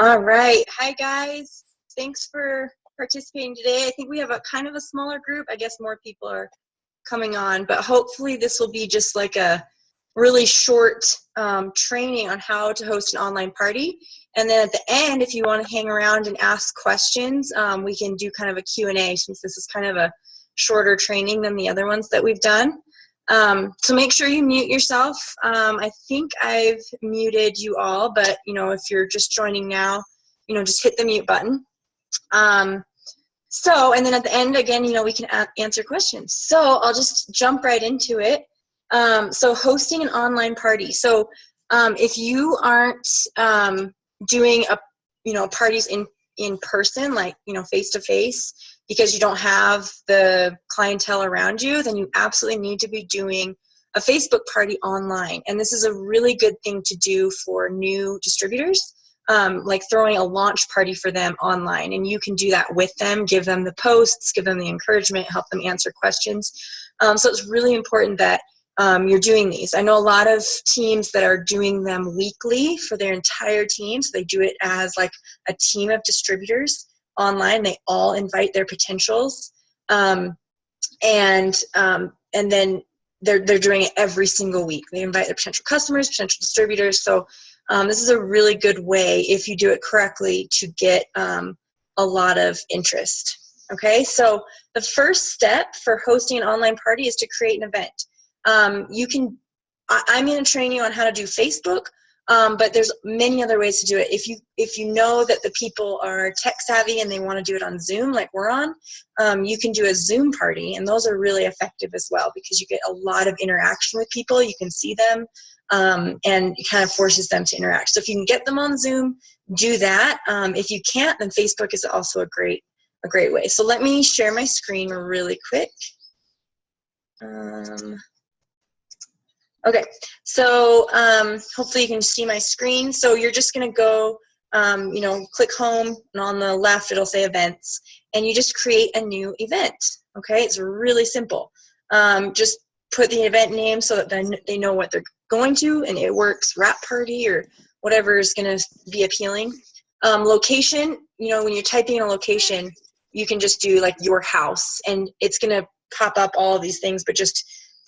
All right. Hi, guys. Thanks for participating today. I think we have a kind of a smaller group. I guess more people are coming on, but hopefully this will be just like a really short training on how to host an online party. And then at the end, if you want to hang around and ask questions, we can do kind of a Q&A since this is kind of a shorter training than the other ones that we've done. So make sure you mute yourself. I think I've muted you all, but if you're just joining now, just hit the mute button. And then at the end, again, we can answer questions. So I'll just jump right into it. So hosting an online party. So if you aren't doing parties in person, like face to face, because you don't have the clientele around you, then you absolutely need to be doing a Facebook party online. And this is a really good thing to do for new distributors, like throwing a launch party for them online. And you can do that with them, give them the posts, give them the encouragement, help them answer questions. So it's really important that you're doing these. I know a lot of teams that are doing them weekly for their entire team. So they do it as like a team of distributors online. They all invite their potentials, and then they're doing it every single week. They invite their potential customers, potential distributors. So this is a really good way, if you do it correctly, to get a lot of interest. Okay, so the first step for hosting an online party is to create an event. I'm going to train you on how to do Facebook. But there's many other ways to do it. If you know that the people are tech savvy and they want to do it on Zoom like we're on, you can do a Zoom party, and those are really effective as well because you get a lot of interaction with people. You can see them, and it kind of forces them to interact. So if you can get them on Zoom, do that. If you can't, then Facebook is also a great way. So let me share my screen really quick. Okay, so hopefully you can see my screen. So you're just going to go, click home, and on the left it'll say events, and you just create a new event. Okay, it's really simple. Just put the event name so that then they know what they're going to, and it works, wrap party or whatever is going to be appealing. Location, when you're typing in a location, you can just do like your house, and it's going to pop up all of these things, but just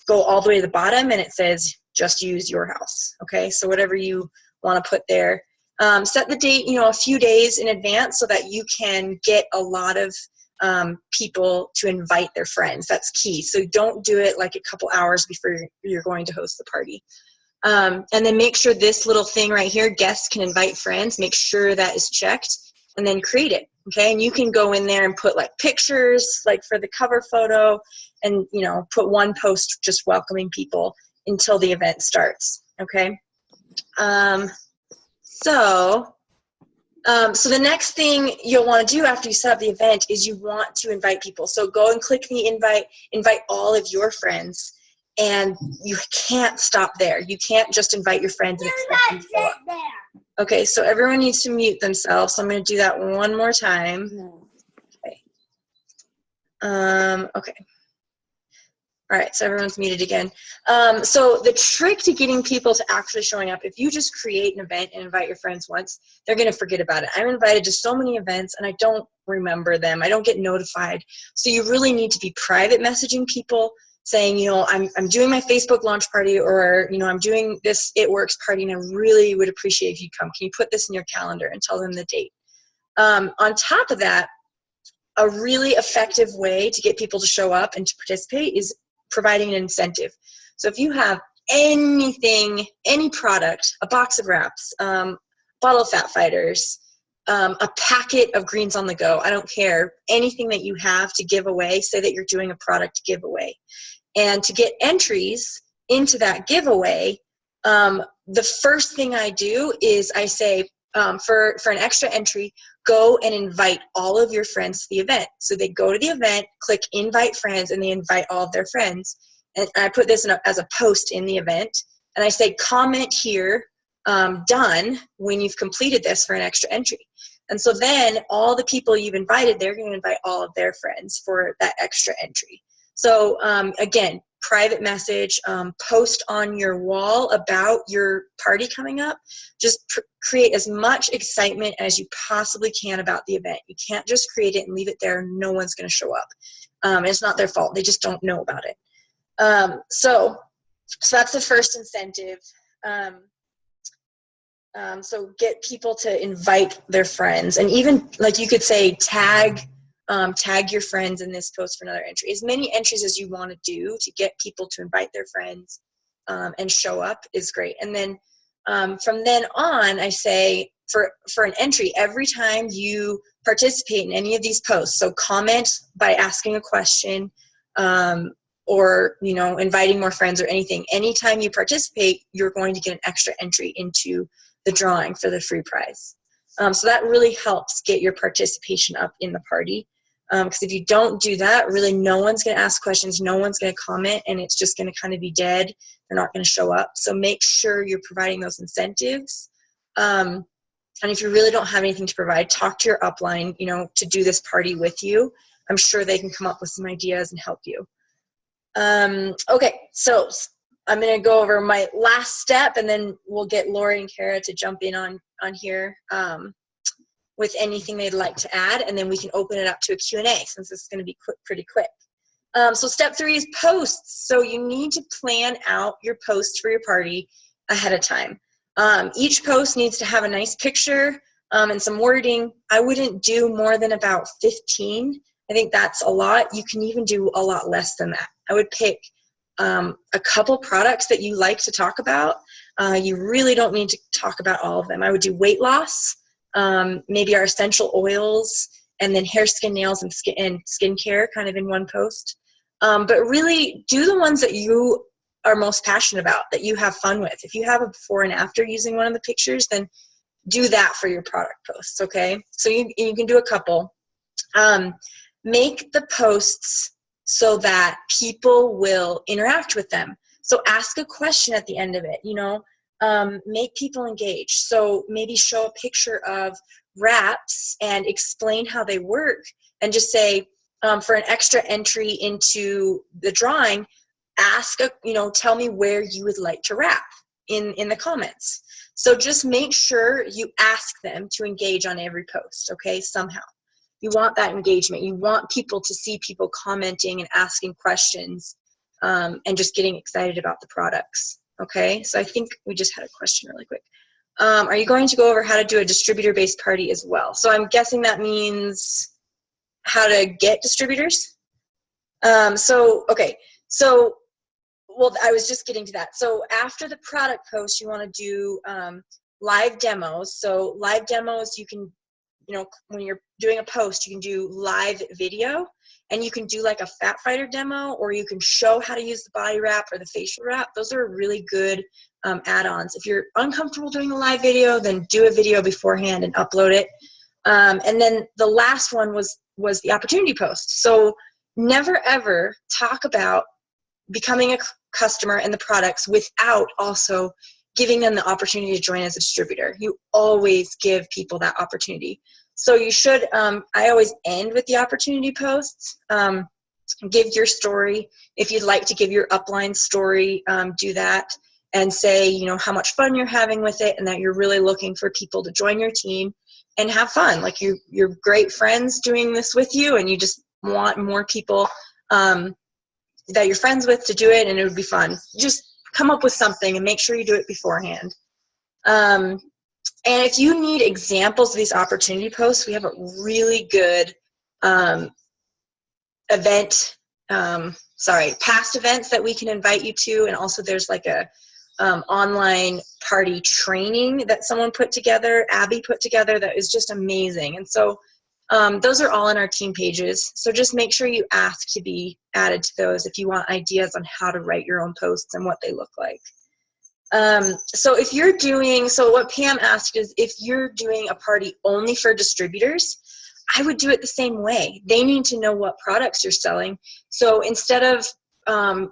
go all the way to the bottom and it says just use your house. Okay, so whatever you want to put there. Set the date a few days in advance so that you can get a lot of people to invite their friends. That's key. So don't do it like a couple hours before you're going to host the party. And then make sure this little thing right here, guests can invite friends, make sure that is checked, and then create it. Okay, and you can go in there and put like pictures, like for the cover photo, and put one post just welcoming people until the event starts. Okay, so the next thing you'll want to do after you set up the event is you want to invite people. So go and click the invite all of your friends, and you can't stop there. You can't just invite your friends and expect them to show up. Okay, so everyone needs to mute themselves. So I'm going to do that one more time. Okay. Okay. All right, so everyone's muted again. So the trick to getting people to actually showing up, if you just create an event and invite your friends once, they're going to forget about it. I'm invited to so many events, and I don't remember them. I don't get notified. So you really need to be private messaging people, saying, I'm doing my Facebook launch party, or, I'm doing this It Works party, and I really would appreciate if you come. Can you put this in your calendar, and tell them the date? On top of that, a really effective way to get people to show up and to participate is providing an incentive. So if you have anything, any product, a box of wraps, bottle of Fat Fighters, a packet of Greens on the Go, I don't care, anything that you have to give away, say that you're doing a product giveaway. And to get entries into that giveaway, the first thing I do is I say, for an extra entry, go and invite all of your friends to the event. So they go to the event, click invite friends, and they invite all of their friends. And I put this as a post in the event, and I say comment here, done, when you've completed this for an extra entry. And so then all the people you've invited, they're going to invite all of their friends for that extra entry. So again, private message, post on your wall about your party coming up. Just create as much excitement as you possibly can about the event. You can't just create it and leave it there. No one's going to show up. It's not their fault. They just don't know about it. So that's the first incentive. So get people to invite their friends, and even like you could say tag your friends in this post for another entry. As many entries as you want to do to get people to invite their friends and show up is great. And then from then on, I say for an entry, every time you participate in any of these posts, so comment by asking a question, or inviting more friends or anything. Anytime you participate, you're going to get an extra entry into the drawing for the free prize. So that really helps get your participation up in the party. Because if you don't do that, really no one's going to ask questions, no one's going to comment, and it's just going to kind of be dead. They're not going to show up. So make sure you're providing those incentives. And if you really don't have anything to provide, talk to your upline, to do this party with you. I'm sure they can come up with some ideas and help you. Okay, so I'm going to go over my last step, and then we'll get Lori and Kara to jump in on here with anything they'd like to add, and then we can open it up to a Q&A since this is going to be pretty quick. So step 3 is posts. So you need to plan out your posts for your party ahead of time. Each post needs to have a nice picture and some wording. I wouldn't do more than about 15. I think that's a lot. You can even do a lot less than that. I would pick a couple products that you like to talk about. You really don't need to talk about all of them. I would do weight loss, maybe our essential oils, and then hair, skin, nails, and skincare kind of in one post. But really do the ones that you are most passionate about, that you have fun with. If you have a before and after using one of the pictures, then do that for your product posts, okay? So you can do a couple. Make the posts so that people will interact with them. So ask a question at the end of it, make people engage. So maybe show a picture of wraps and explain how they work, and just say, for an extra entry into the drawing, tell me where you would like to wrap in the comments. So just make sure you ask them to engage on every post, okay, somehow. You want that engagement. You want people to see people commenting and asking questions, and just getting excited about the products, okay? So I think we just had a question really quick. Are you going to go over how to do a distributor-based party as well? So I'm guessing that means how to get distributors. Well, I was just getting to that. So after the product post, you want to do live demos. So live demos, you can, when you're doing a post, you can do live video, and you can do like a Fat Fighter demo, or you can show how to use the body wrap or the facial wrap. Those are really good add-ons. If you're uncomfortable doing a live video, then do a video beforehand and upload it. And then the last one was the opportunity post. So never ever talk about becoming a customer and the products without also giving them the opportunity to join as a distributor. You always give people that opportunity. So you should, I always end with the opportunity posts. Give your story. If you'd like to give your upline story, do that, and say, how much fun you're having with it, and that you're really looking for people to join your team and have fun. Like you're great friends doing this with you, and you just want more people that you're friends with to do it, and it would be fun. Just come up with something and make sure you do it beforehand. And if you need examples of these opportunity posts, we have a really good past events that we can invite you to. And also there's like a online party training that someone put together, Abby put together, that is just amazing. And so those are all in our team pages. So just make sure you ask to be added to those if you want ideas on how to write your own posts and what they look like. So if you're doing, so what Pam asked is, if you're doing a party only for distributors, I would do it the same way. They need to know what products you're selling. So instead of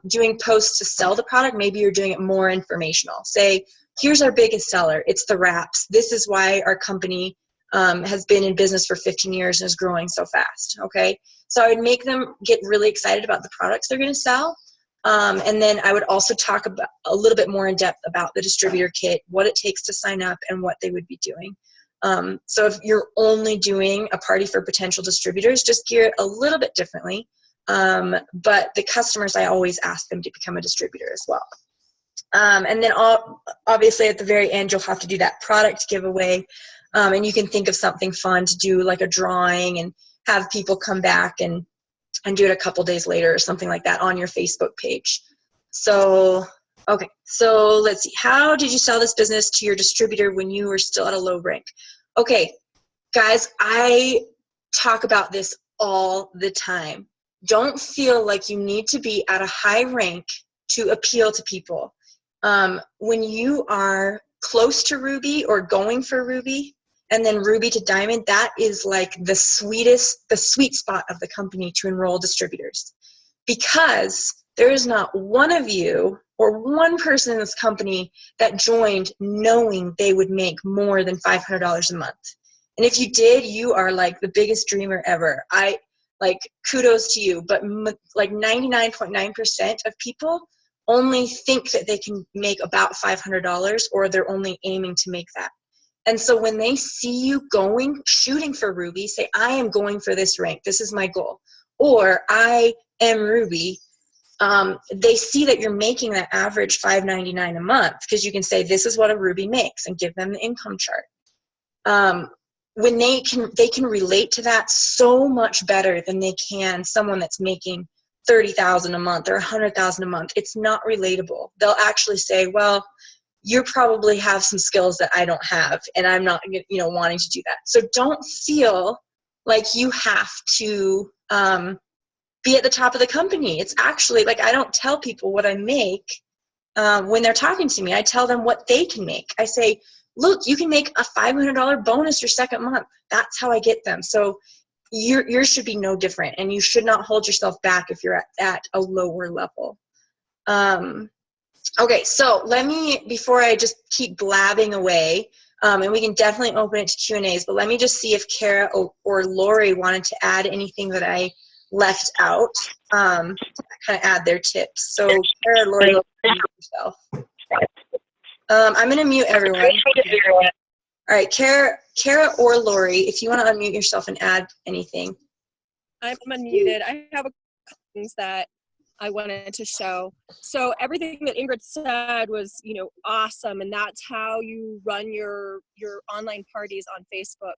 doing posts to sell the product, maybe you're doing it more informational. Say, here's our biggest seller. It's the wraps. This is why our company has been in business for 15 years and is growing so fast, okay? So I would make them get really excited about the products they're going to sell. And then I would also talk about a little bit more in depth about the distributor kit, what it takes to sign up, and what they would be doing. So if you're only doing a party for potential distributors, just gear it a little bit differently. But the customers, I always ask them to become a distributor as well. And then obviously at the very end, you'll have to do that product giveaway. And you can think of something fun to do, like a drawing, and have people come back and do it a couple days later or something like that on your Facebook page. So, okay, so let's see. How did you sell this business to your distributor when you were still at a low rank? Okay, guys, I talk about this all the time. Don't feel like you need to be at a high rank to appeal to people. When you are close to Ruby or going for Ruby, and then Ruby to Diamond, that is like the sweet spot of the company to enroll distributors. Because there is not one of you or one person in this company that joined knowing they would make more than $500 a month. And if you did, you are like the biggest dreamer ever. Kudos to you. But like 99.9% of people only think that they can make about $500, or they're only aiming to make that. And so when they see you shooting for Ruby, say, I am going for this rank. This is my goal. Or I am Ruby. They see that you're making that average $5.99 a month, because you can say, this is what a Ruby makes, and give them the income chart. When they can relate to that so much better than they can someone that's making $30,000 a month or $100,000 a month. It's not relatable. They'll actually say, well, you probably have some skills that I don't have, and I'm not, wanting to do that. So don't feel like you have to be at the top of the company. It's actually like, I don't tell people what I make when they're talking to me. I tell them what they can make. I say, look, you can make a $500 bonus your second month. That's how I get them. So yours should be no different, and you should not hold yourself back if you're at a lower level. Okay, so before I just keep blabbing away, and we can definitely open it to Q&As, but let me just see if Kara or Lori wanted to add anything that I left out, kind of add their tips. So Kara, Lori, yourself. I'm going to mute everyone. All right, Kara or Lori, if you want to unmute yourself and add anything. I'm unmuted. I have a couple things that I wanted to show. So everything that Ingrid said was, awesome, and that's how you run your online parties on Facebook.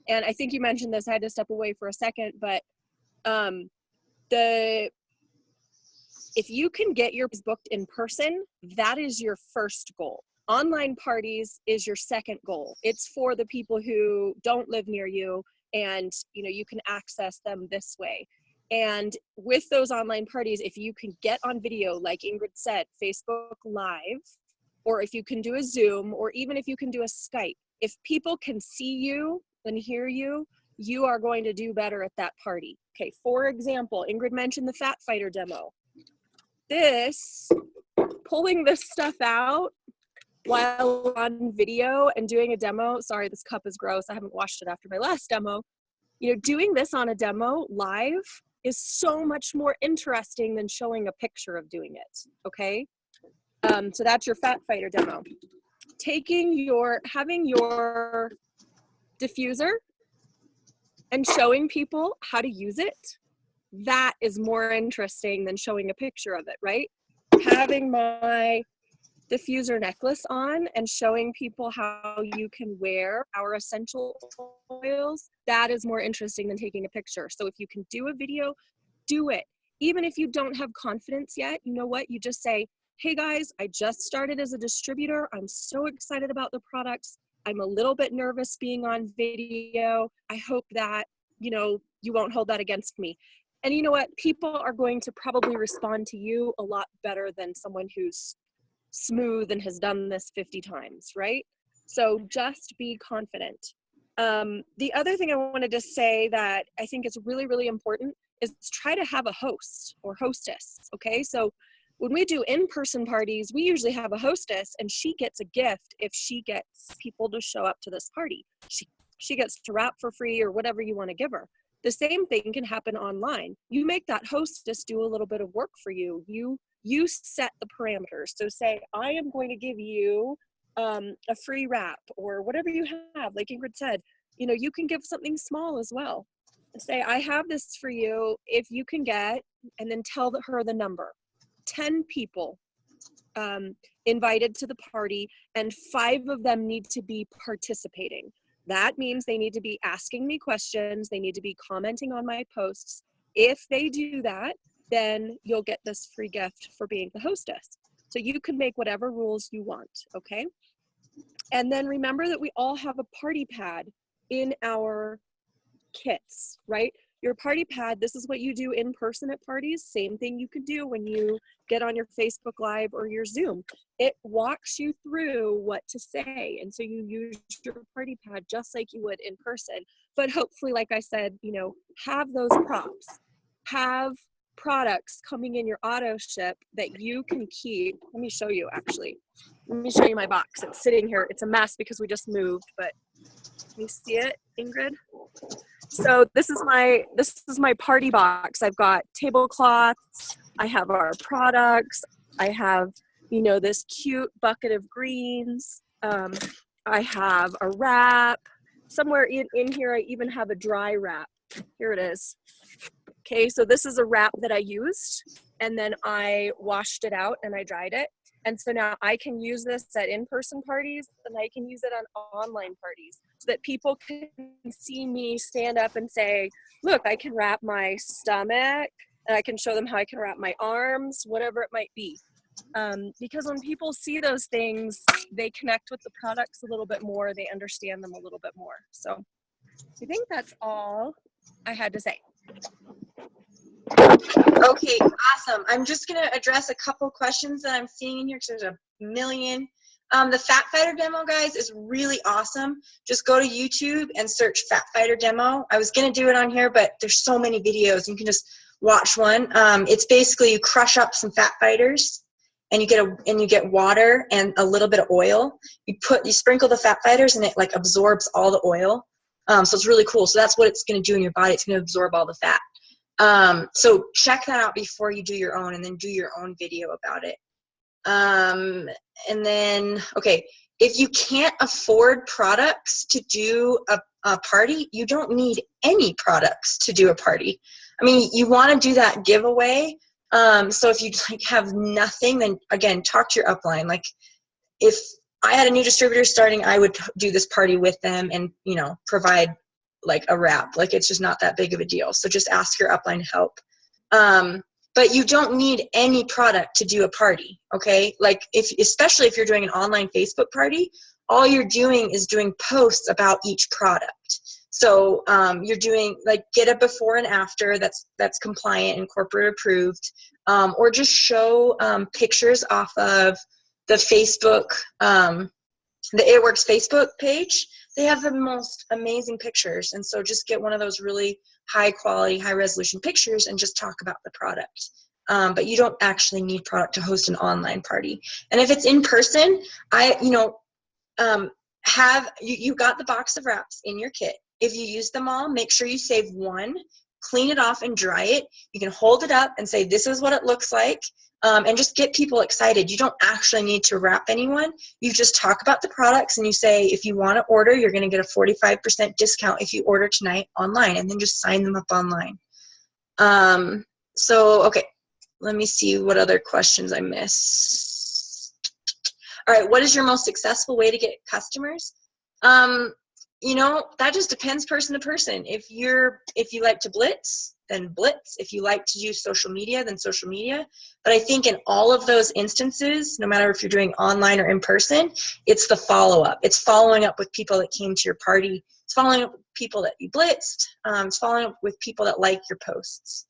And I think you mentioned this. I had to step away for a second, but if you can get your booked in person, that is your first goal. Online parties is your second goal. It's for the people who don't live near you, and you can access them this way. And with those online parties, if you can get on video, like Ingrid said, Facebook Live, or if you can do a Zoom, or even if you can do a Skype, if people can see you and hear you, you are going to do better at that party. Okay, for example, Ingrid mentioned the Fat Fighter demo. Pulling this stuff out while on video and doing a demo, sorry, this cup is gross, I haven't washed it after my last demo. Doing this on a demo live is so much more interesting than showing a picture of doing it, okay? So that's your Fat Fighter demo. Having your diffuser and showing people how to use it, that is more interesting than showing a picture of it, right? Having my diffuser necklace on and showing people how you can wear our essential oils, that is more interesting than taking a picture. So if you can do a video, do it. Even if you don't have confidence yet, you know what? You just say, hey guys, I just started as a distributor. I'm so excited about the products. I'm a little bit nervous being on video. I hope that, you won't hold that against me. And you know what? People are going to probably respond to you a lot better than someone who's smooth and has done this 50 times, right? So just be confident. The other thing I wanted to say that I think is really, really important is try to have a host or hostess, okay? So when we do in-person parties, we usually have a hostess, and she gets a gift if she gets people to show up to this party. She gets to rap for free or whatever you want to give her. The same thing can happen online. You make that hostess do a little bit of work for you. You you set the parameters. So say, I am going to give you a free wrap or whatever you have. Like Ingrid said, you know, you can give something small as well. Say, I have this for you if you can get, and then tell her the number. 10 people invited to the party, and 5 of them need to be participating. That means they need to be asking me questions. They need to be commenting on my posts. If they do that, then you'll get this free gift for being the hostess. So you can make whatever rules you want, okay? And then remember that we all have a party pad in our kits, right? Your party pad, this is what you do in person at parties. Same thing you could do when you get on your Facebook Live or your Zoom. It walks you through what to say. And so you use your party pad just like you would in person. But hopefully, like I said, you know, have those props. Have products coming in your auto ship that you can keep. Let me show you actually. Let me show you my box. It's sitting here. It's a mess because we just moved, but can you see it, Ingrid? So this is my party box. I've got tablecloths, I have our products, I have, you know, this cute bucket of greens, I have a wrap. Somewhere in here I even have a dry wrap. Here it is. Okay, so this is a wrap that I used, and then I washed it out and I dried it. And so now I can use this at in-person parties, and I can use it on online parties so that people can see me stand up and say, look, I can wrap my stomach, and I can show them how I can wrap my arms, whatever it might be. Because when people see those things, they connect with the products a little bit more, they understand them a little bit more. So I think that's all I had to say. Okay, awesome. I'm just going to address a couple questions that I'm seeing in here because there's a million. The Fat Fighter demo, guys, is really awesome. Just go to YouTube and search Fat Fighter demo. I was going to do it on here, but there's so many videos. You can just watch one. It's basically you crush up some fat fighters, and you get water and a little bit of oil. You sprinkle the fat fighters, and it like absorbs all the oil. So it's really cool. So that's what it's going to do in your body. It's going to absorb all the fat. So check that out before you do your own, and then do your own video about it. And then, okay, if you can't afford products to do a party, you don't need any products to do a party. I mean, you want to do that giveaway. So if you like have nothing, then again, talk to your upline. Like if I had a new distributor starting, I would do this party with them and, you know, provide like a wrap. Like it's just not that big of a deal. So just ask your upline to help. But you don't need any product to do a party, okay? Like especially if you're doing an online Facebook party, all you're doing is doing posts about each product. So you're doing like get a before and after that's compliant and corporate approved, or just show pictures off of the Facebook, the It Works Facebook page. They have the most amazing pictures, and so just get one of those really high quality, high resolution pictures and just talk about the product. But you don't actually need product to host an online party. And if it's in person, you got the box of wraps in your kit. If you use them all, make sure you save one, clean it off and dry it. You can hold it up and say, this is what it looks like. And just get people excited. You don't actually need to wrap anyone. You just talk about the products and you say, if you want to order, you're going to get a 45% discount if you order tonight online, and then just sign them up online. Okay, let me see what other questions I missed. All right, what is your most successful way to get customers? You know, that just depends person to person. If you like to blitz, then blitz. If you like to use social media, then social media. But I think in all of those instances, no matter if you're doing online or in person, it's the follow-up. It's following up with people that came to your party. It's following up with people that you blitzed. It's following up with people that like your posts.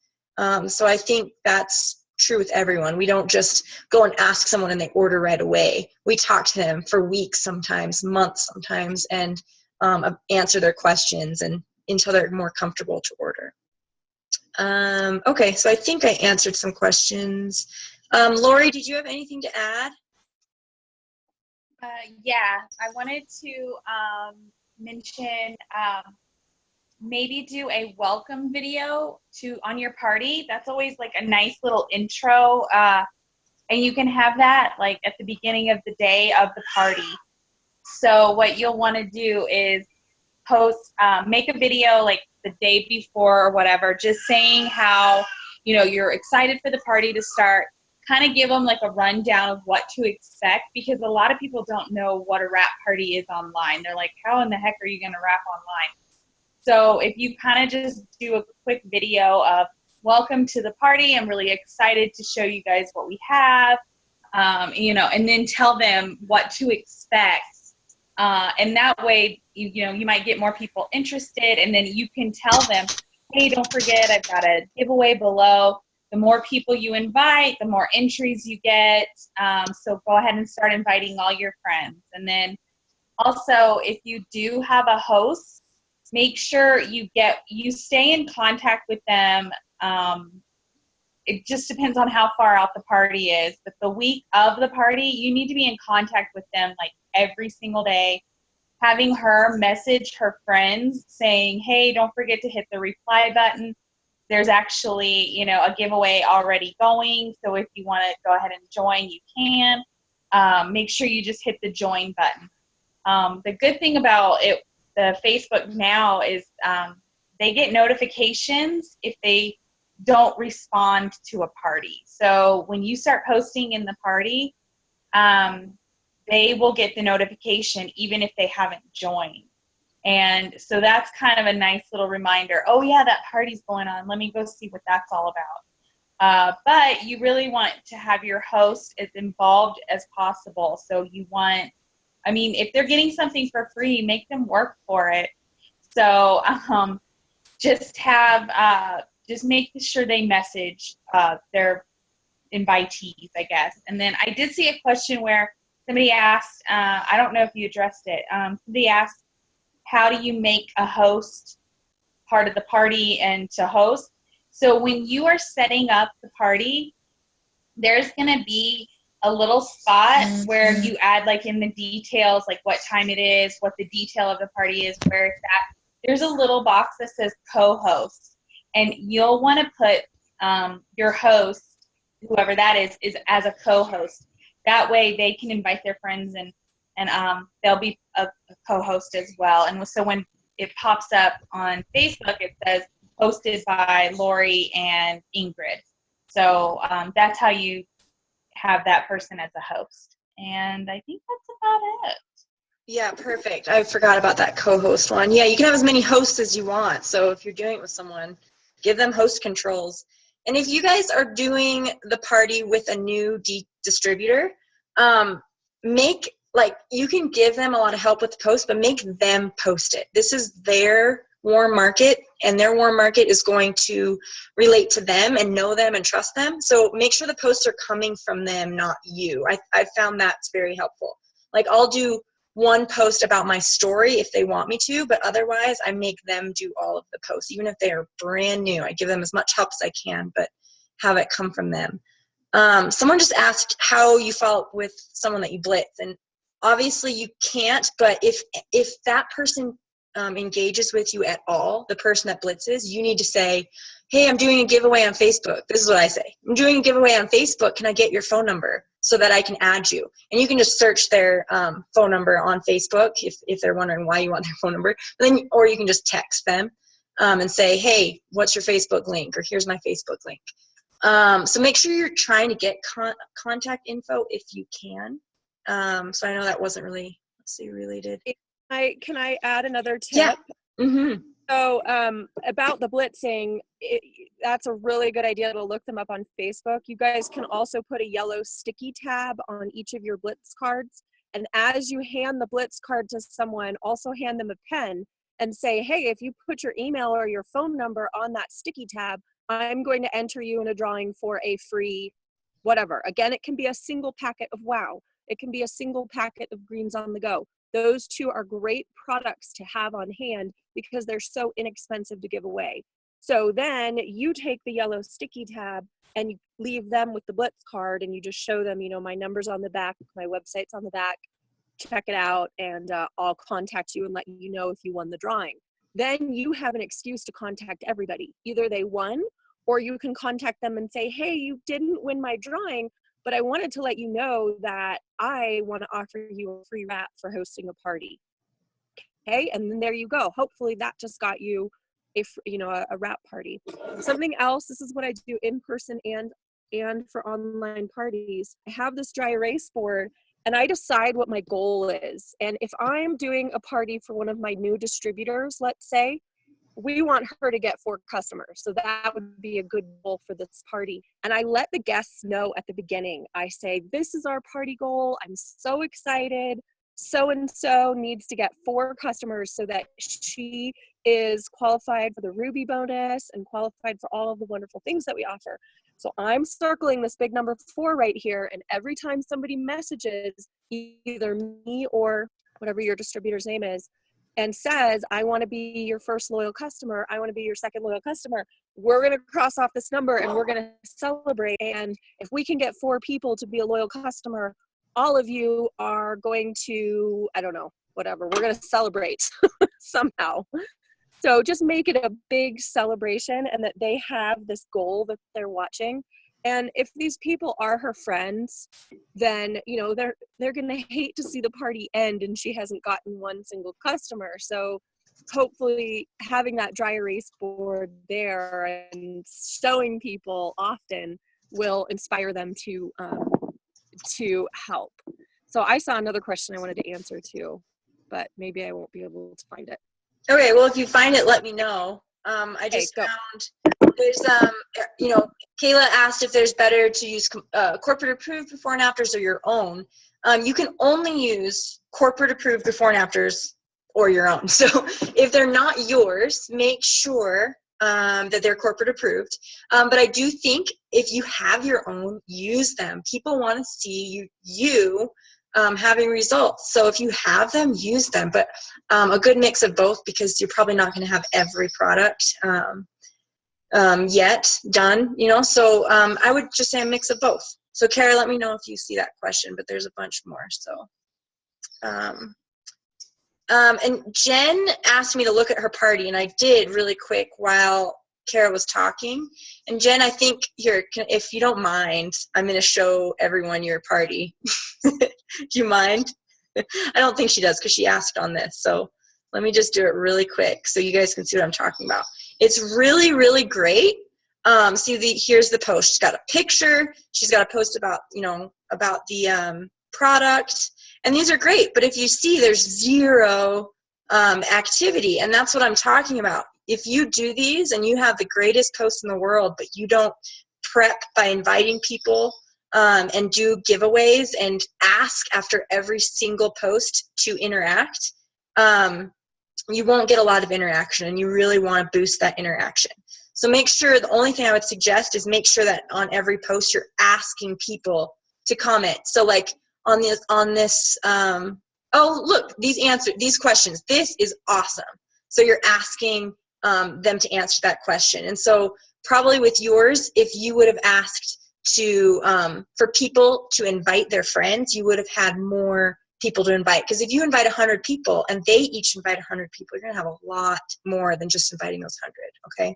So I think that's true with everyone. We don't just go and ask someone and they order right away. We talk to them for weeks, sometimes months, sometimes, and answer their questions and until they're more comfortable to order. Okay, so I think I answered some questions. Lori, did you have anything to add? Yeah, I wanted to mention maybe do a welcome video on your party. That's always like a nice little intro And you can have that like at the beginning of the day of the party. So what you'll want to do is post, make a video like the day before or whatever, just saying how, you know, you're excited for the party to start. Kind of give them like a rundown of what to expect, because a lot of people don't know what a wrap party is online. They're like, how in the heck are you going to wrap online? So if you kind of just do a quick video of welcome to the party, I'm really excited to show you guys what we have, you know, and then tell them what to expect. And that way, you know, you might get more people interested, and then you can tell them, hey, don't forget, I've got a giveaway below. The more people you invite, the more entries you get. So go ahead and start inviting all your friends. And then also, if you do have a host, make sure you stay in contact with them. It just depends on how far out the party is. But the week of the party, you need to be in contact with them like every single day, having her message her friends saying, hey, don't forget to hit the reply button. There's actually, you know, a giveaway already going. So if you want to go ahead and join, you can. Make sure you just hit the join button. The good thing about it, the Facebook now, is they get notifications if they don't respond to a party. So when you start posting in the party, they will get the notification even if they haven't joined. And so that's kind of a nice little reminder. Oh yeah, that party's going on. Let me go see what that's all about. But you really want to have your host as involved as possible. So you want, I mean, if they're getting something for free, make them work for it. So just make sure they message their invitees, I guess. And then I did see a question where somebody asked, I don't know if you addressed it. Somebody asked, how do you make a host part of the party and to host? So when you are setting up the party, there's going to be a little spot where you add like in the details, like what time it is, what the detail of the party is, where it's at. There's a little box that says co-host, and you'll want to put your host, whoever that is as a co-host. That way they can invite their friends, and they'll be a co-host as well. And so when it pops up on Facebook, it says hosted by Lori and Ingrid. So that's how you have that person as a host. And I think that's about it. Yeah, perfect. I forgot about that co-host one. Yeah, you can have as many hosts as you want. So if you're doing it with someone, give them host controls. And if you guys are doing the party with a new distributor, you can give them a lot of help with the post, but make them post it. This is their warm market, and their warm market is going to relate to them and know them and trust them. So make sure the posts are coming from them, not you. I found that's very helpful. Like, I'll do one post about my story if they want me to, but otherwise I make them do all of the posts. Even if they are brand new, I give them as much help as I can, but have it come from them. Someone just asked how you felt with someone that you blitz, and obviously you can't, but if that person engages with you at all, the person that blitzes, you need to say, hey, I'm doing a giveaway on Facebook. This is what I say. I'm doing a giveaway on Facebook. Can I get your phone number so that I can add you? And you can just search their phone number on Facebook if they're wondering why you want their phone number. Or you can just text them and say, hey, what's your Facebook link? Or here's my Facebook link. So make sure you're trying to get contact info if you can. So I know that wasn't really, related. Can I add another tip? Yeah. Mm-hmm. So about the blitzing, that's a really good idea to look them up on Facebook. You guys can also put a yellow sticky tab on each of your blitz cards. And as you hand the blitz card to someone, also hand them a pen and say, hey, if you put your email or your phone number on that sticky tab, I'm going to enter you in a drawing for a free whatever. Again, it can be a single packet of WOW. It can be a single packet of Greens on the Go. Those two are great products to have on hand because they're so inexpensive to give away. So then you take the yellow sticky tab and you leave them with the blitz card, and you just show them, you know, my number's on the back, my website's on the back, check it out, and I'll contact you and let you know if you won the drawing. Then you have an excuse to contact everybody. Either they won, or you can contact them and say, hey, you didn't win my drawing, but I wanted to let you know that I want to offer you a free wrap for hosting a party. Okay, and then there you go. Hopefully that just got you a wrap party. Something else, this is what I do in person and for online parties. I have this dry erase board and I decide what my goal is. And if I'm doing a party for one of my new distributors, let's say, we want her to get 4 customers. So that would be a good goal for this party. And I let the guests know at the beginning. I say, this is our party goal. I'm so excited. So-and-so needs to get 4 customers so that she is qualified for the Ruby bonus and qualified for all of the wonderful things that we offer. So I'm circling this big number 4 right here. And every time somebody messages either me or whatever your distributor's name is, and says, I want to be your first loyal customer, I want to be your second loyal customer, we're going to cross off this number and we're going to celebrate. And if we can get 4 people to be a loyal customer, all of you are going to, I don't know, whatever, we're going to celebrate somehow. So just make it a big celebration and that they have this goal that they're watching. And if these people are her friends, then, you know, they're going to hate to see the party end and she hasn't gotten one single customer. So hopefully having that dry erase board there and showing people often will inspire them to help. So I saw another question I wanted to answer too, but maybe I won't be able to find it. Okay, well, if you find it, let me know. I just found there's, Kayla asked if there's better to use corporate approved before and afters or your own. You can only use corporate approved before and afters or your own. So if they're not yours, make sure that they're corporate approved. But I do think if you have your own, use them. People want to see you having results. So if you have them, use them. But a good mix of both, because you're probably not going to have every product yet done, you know. So I would just say a mix of both. So Kara, let me know if you see that question, but there's a bunch more. So and Jen asked me to look at her party, and I did really quick while Kara was talking. And Jen, I think here, if you don't mind, I'm going to show everyone your party. Do you mind? I don't think she does because she asked on this. So let me just do it really quick so you guys can see what I'm talking about. It's really, really great. Here's the post. She's got a picture. She's got a post about, about the product. And these are great. But if you see, there's zero activity. And that's what I'm talking about. If you do these and you have the greatest posts in the world, but you don't prep by inviting people and do giveaways and ask after every single post to interact, you won't get a lot of interaction, and you really want to boost that interaction. So make sure, the only thing I would suggest is make sure that on every post you're asking people to comment. So like on this, oh, look, these questions, this is awesome. So you're asking them to answer that question. And so probably with yours, if you would have asked for people to invite their friends, you would have had more people to invite. Because if you invite 100 people and they each invite 100 people, you're going to have a lot more than just inviting those 100, okay?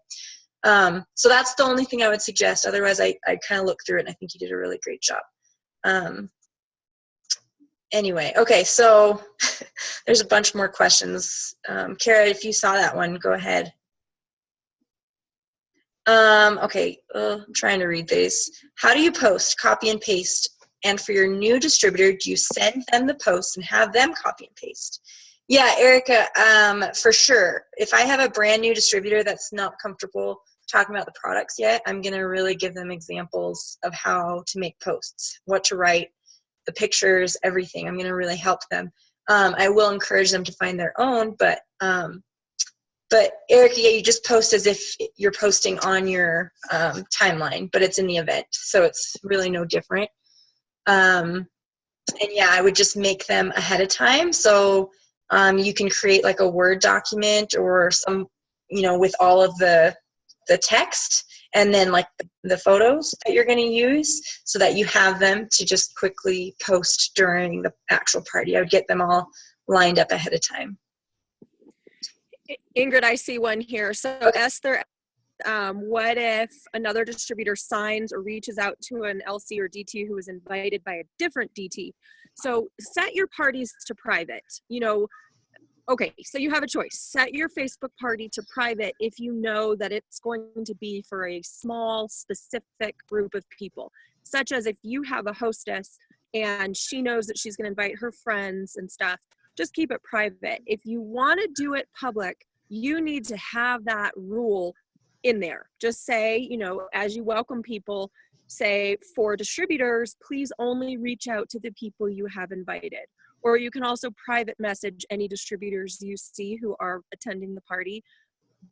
So that's the only thing I would suggest. Otherwise, I kind of looked through it, and I think you did a really great job. Anyway, okay, so there's a bunch more questions. Kara, if you saw that one, go ahead. Okay, I'm trying to read these. How do you post, copy and paste? And for your new distributor, do you send them the post and have them copy and paste? Yeah, Erica, for sure. If I have a brand new distributor that's not comfortable talking about the products yet, I'm going to really give them examples of how to make posts, what to write, the pictures, everything. I'm going to really help them. I will encourage them to find their own, but Erica, yeah, you just post as if you're posting on your timeline, but it's in the event, so it's really no different. And yeah, I would just make them ahead of time. So you can create like a Word document or some, with all of the text, and then like the photos that you're going to use, so that you have them to just quickly post during the actual party. I would get them all lined up ahead of time. Ingrid, I see one here. So Okay. Esther What if another distributor signs or reaches out to an LC or DT who is invited by a different DT? So set your parties to private. You know, okay, so you have a choice. Set your Facebook party to private if you know that it's going to be for a small, specific group of people, such as if you have a hostess and she knows that she's going to invite her friends and stuff, just keep it private. If you want to do it public, you need to have that rule in there. Just say, you know, as you welcome people, say for distributors, please only reach out to the people you have invited. Or you can also private message any distributors you see who are attending the party.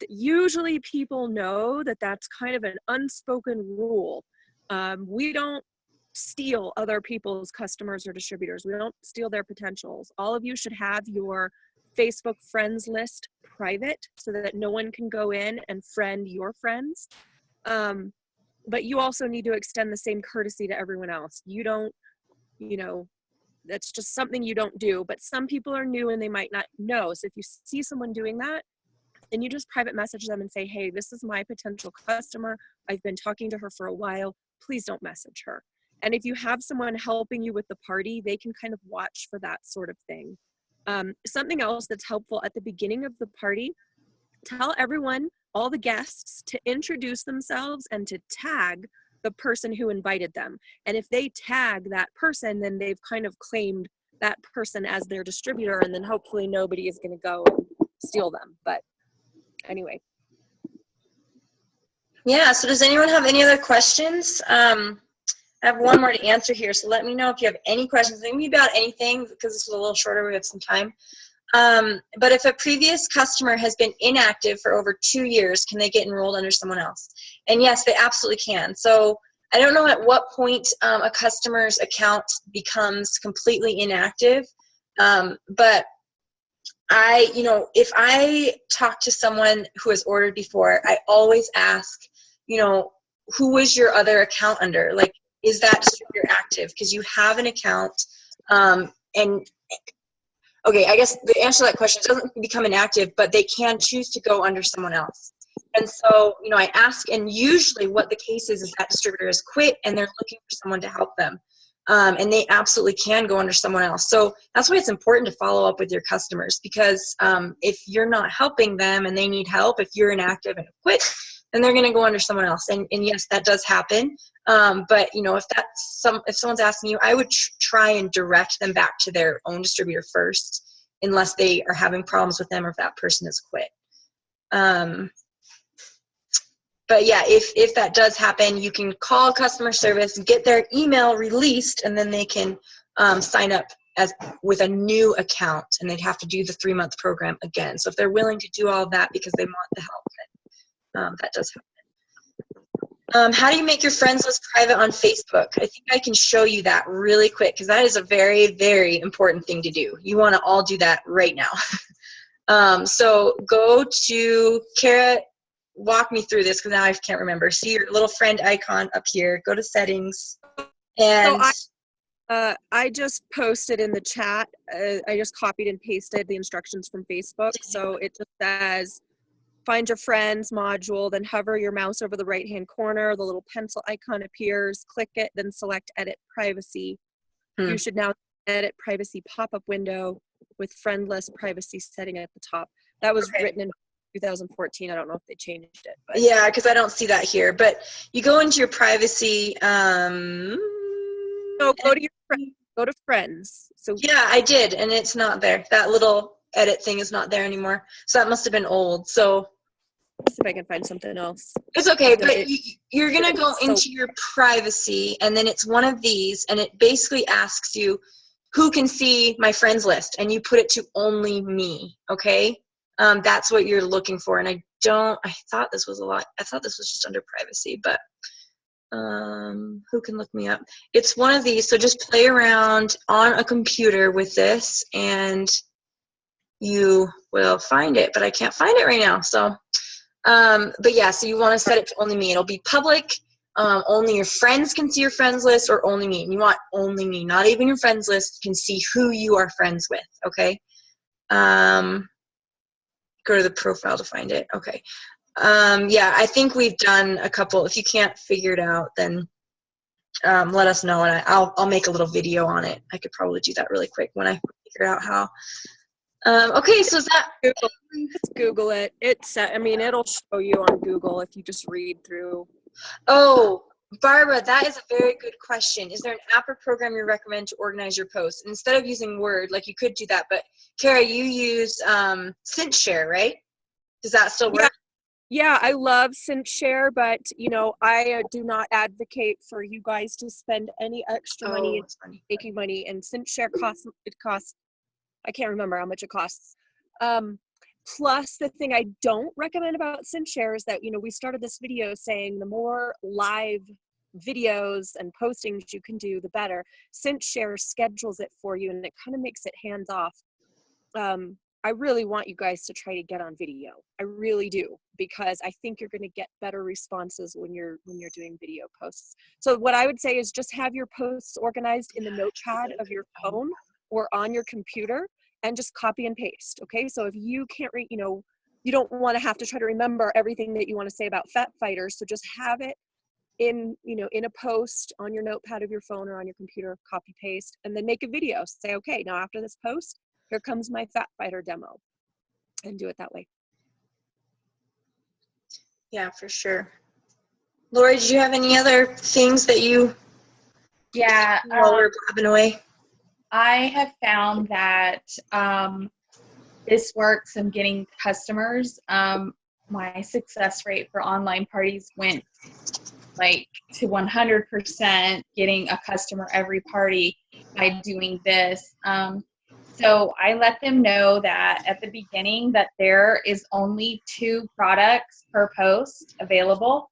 Usually people know that that's kind of an unspoken rule. We don't steal other people's customers or distributors. We don't steal their potentials. All of you should have your Facebook friends list private so that no one can go in and friend your friends. But you also need to extend the same courtesy to everyone else. You don't, you know, that's just something you don't do, but some people are new and they might not know. So if you see someone doing that, then you just private message them and say, hey, this is my potential customer. I've been talking to her for a while. Please don't message her. And if you have someone helping you with the party, they can kind of watch for that sort of thing. Something else that's helpful at the beginning of the party, tell everyone, all the guests, to introduce themselves and to tag the person who invited them. And if they tag that person, then they've kind of claimed that person as their distributor, and then hopefully nobody is going to go and steal them. But anyway. Yeah, so does anyone have any other questions? I have one more to answer here, so let me know if you have any questions. Maybe about anything, because this was a little shorter, we have some time. But if a previous customer has been inactive for over 2 years, can they get enrolled under someone else? And yes, they absolutely can. So I don't know at what point a customer's account becomes completely inactive, but if I talk to someone who has ordered before, I always ask, who was your other account under? Like, is that distributor active? Because you have an account, okay, I guess the answer to that question doesn't become inactive, but they can choose to go under someone else. And so, I ask, and usually what the case is that distributor has quit and they're looking for someone to help them. And they absolutely can go under someone else. So that's why it's important to follow up with your customers, because if you're not helping them and they need help, if you're inactive and quit, then they're going to go under someone else. And yes, that does happen. But if someone's asking you, I would try and direct them back to their own distributor first, unless they are having problems with them or if that person has quit. But yeah, if that does happen, you can call customer service, get their email released, and then they can sign up with a new account, and they'd have to do the 3-month program again. So if they're willing to do all of that because they want the help, then that does happen. How do you make your friends list private on Facebook? I think I can show you that really quick, because that is a very, very important thing to do. You want to all do that right now. So go to Kara. Walk me through this, because now I can't remember. See your little friend icon up here. Go to settings. And so I just posted in the chat. I just copied and pasted the instructions from Facebook. So it just says, find your friends module, then hover your mouse over the right-hand corner. The little pencil icon appears. Click it, then select Edit Privacy. You should now edit privacy pop-up window with friend list privacy setting at the top. That was written in 2014. I don't know if they changed it. But. Yeah, because I don't see that here. But you go into your privacy. So go to your friends. Go to friends. So yeah, I did, and it's not there. That little edit thing is not there anymore. So that must have been old. So let's see if I can find something else. It's okay, but you're gonna go into your privacy, and then it's one of these, and it basically asks you, who can see my friends list, and you put it to only me. Okay. That's what you're looking for. And I thought this was just under privacy, but who can look me up? It's one of these. So just play around on a computer with this and you will find it, but I can't find it right now. So, but yeah, so you want to set it to only me. It'll be public. Only your friends can see your friends list, or only me. And you want only me, not even your friends list can see who you are friends with. Okay. Go to the profile to find it. Okay. Yeah, I think we've done a couple. If you can't figure it out, then let us know, and I'll make a little video on it. I could probably do that really quick when I figure out how. Okay, so is that Just Google it. I mean, it'll show you on Google if you just read through. Oh, Barbara, that is a very good question. Is there an app or program you recommend to organize your posts? Instead of using Word, like you could do that, but Kara, you use ScentShare, right? Does that still work? Yeah, I love ScentShare, but I do not advocate for you guys to spend any extra money Oh, that's funny. making money. And ScentShare costs. I can't remember how much it costs. Plus, the thing I don't recommend about ScentShare is that we started this video saying the more live videos and postings you can do, the better. ScentShare schedules it for you, and it kind of makes it hands off. I really want you guys to try to get on video. I really do, because I think you're going to get better responses when you're doing video posts. So what I would say is just have your posts organized in the notepad of your phone or on your computer, and just copy and paste. Okay, so if you can't read, you don't want to have to try to remember everything that you want to say about Fat Fighters. So just have it in a post on your notepad of your phone or on your computer, copy paste, and then make a video. Say, okay, now after this post, here comes my Fat Fighter demo, and do it that way. Yeah, for sure. Lori, did you have any other things that you Yeah, while we're blabbing away? I have found that this works in getting customers. My success rate for online parties went like to 100%, getting a customer every party by doing this. So I let them know that at the beginning that there is only 2 products per post available.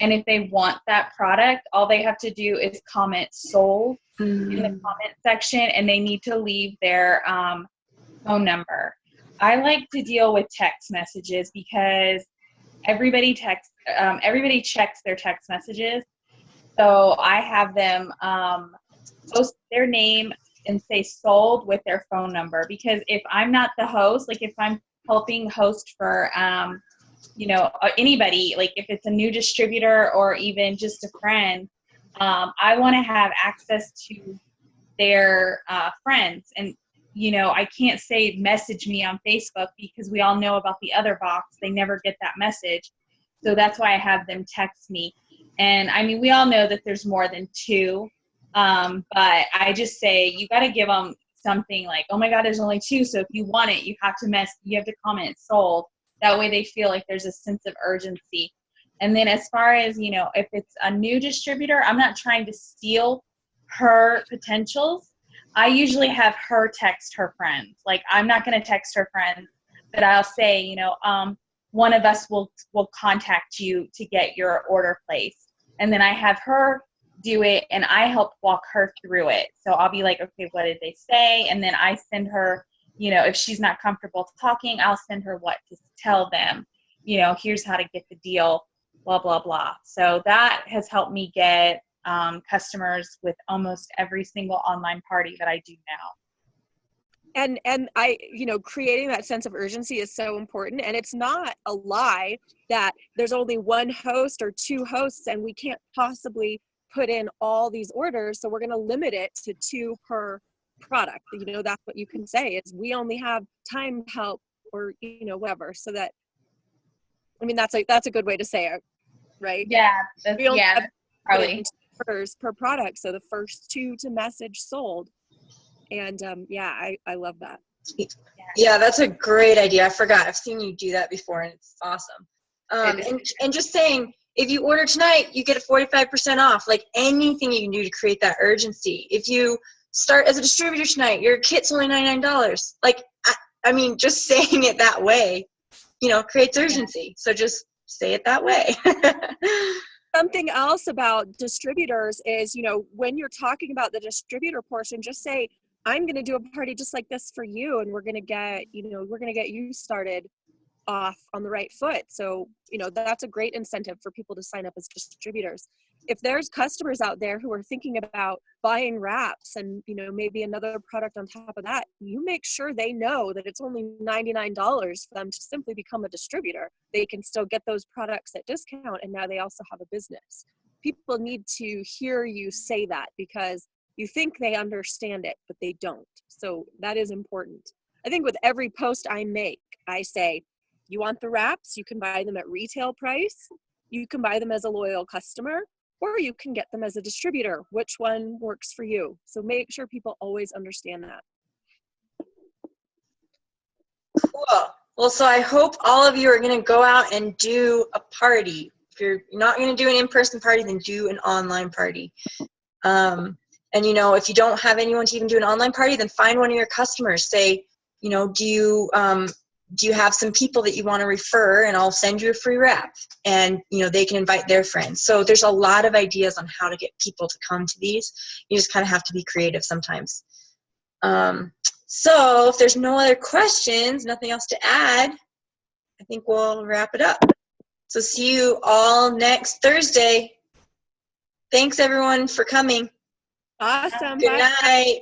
And if they want that product, all they have to do is comment sold in the comment section, and they need to leave their phone number. I like to deal with text messages because everybody checks their text messages. So I have them post their name and say sold with their phone number, because if I'm not the host, like if I'm helping host for anybody, like if it's a new distributor or even just a friend, I want to have access to their friends. And I can't say message me on Facebook, because we all know about the other box. They never get that message. So that's why I have them text me. And I mean, we all know that there's more than 2, but I just say you got to give them something like, oh my God, there's only 2. So if you want it, you have to comment sold. That way they feel like there's a sense of urgency. And then as far as, if it's a new distributor, I'm not trying to steal her potentials. I usually have her text her friends. Like, I'm not going to text her friends, but I'll say, one of us will contact you to get your order placed. And then I have her do it, and I help walk her through it. So I'll be like, okay, what did they say? And then I send her, if she's not comfortable talking, I'll send her what to tell them. Here's how to get the deal, blah, blah, blah. So that has helped me get customers with almost every single online party that I do now. And I, creating that sense of urgency is so important. And it's not a lie that there's only 1 host or 2 hosts, and we can't possibly put in all these orders. So we're going to limit it to 2 per product. That's what you can say, is we only have time help, or, whatever. So that, I mean, that's a good way to say it, right? Yeah. We only have probably orders per product. So the first 2 to message sold. And I love that. Yeah, that's a great idea. I forgot. I've seen you do that before, and it's awesome. And just saying, if you order tonight, you get a 45% off. Like, anything you can do to create that urgency. If you start as a distributor tonight, your kit's only $99. Like, I mean, just saying it that way, creates urgency. So just say it that way. Something else about distributors is, when you're talking about the distributor portion, just say, I'm going to do a party just like this for you, and we're going to get you started off on the right foot. So, that's a great incentive for people to sign up as distributors. If there's customers out there who are thinking about buying wraps and, maybe another product on top of that, you make sure they know that it's only $99 for them to simply become a distributor. They can still get those products at discount, and now they also have a business. People need to hear you say that, because you think they understand it, but they don't. So that is important. I think with every post I make, I say, you want the wraps? You can buy them at retail price. You can buy them as a loyal customer, or you can get them as a distributor. Which one works for you? So make sure people always understand that. Cool. Well, so I hope all of you are going to go out and do a party. If you're not going to do an in-person party, then do an online party. And, if you don't have anyone to even do an online party, then find one of your customers. Say, do you have some people that you want to refer, and I'll send you a free wrap, and they can invite their friends. So there's a lot of ideas on how to get people to come to these. You just kind of have to be creative sometimes. So if there's no other questions, nothing else to add, I think we'll wrap it up. So see you all next Thursday. Thanks everyone for coming. Awesome. Good Bye. night.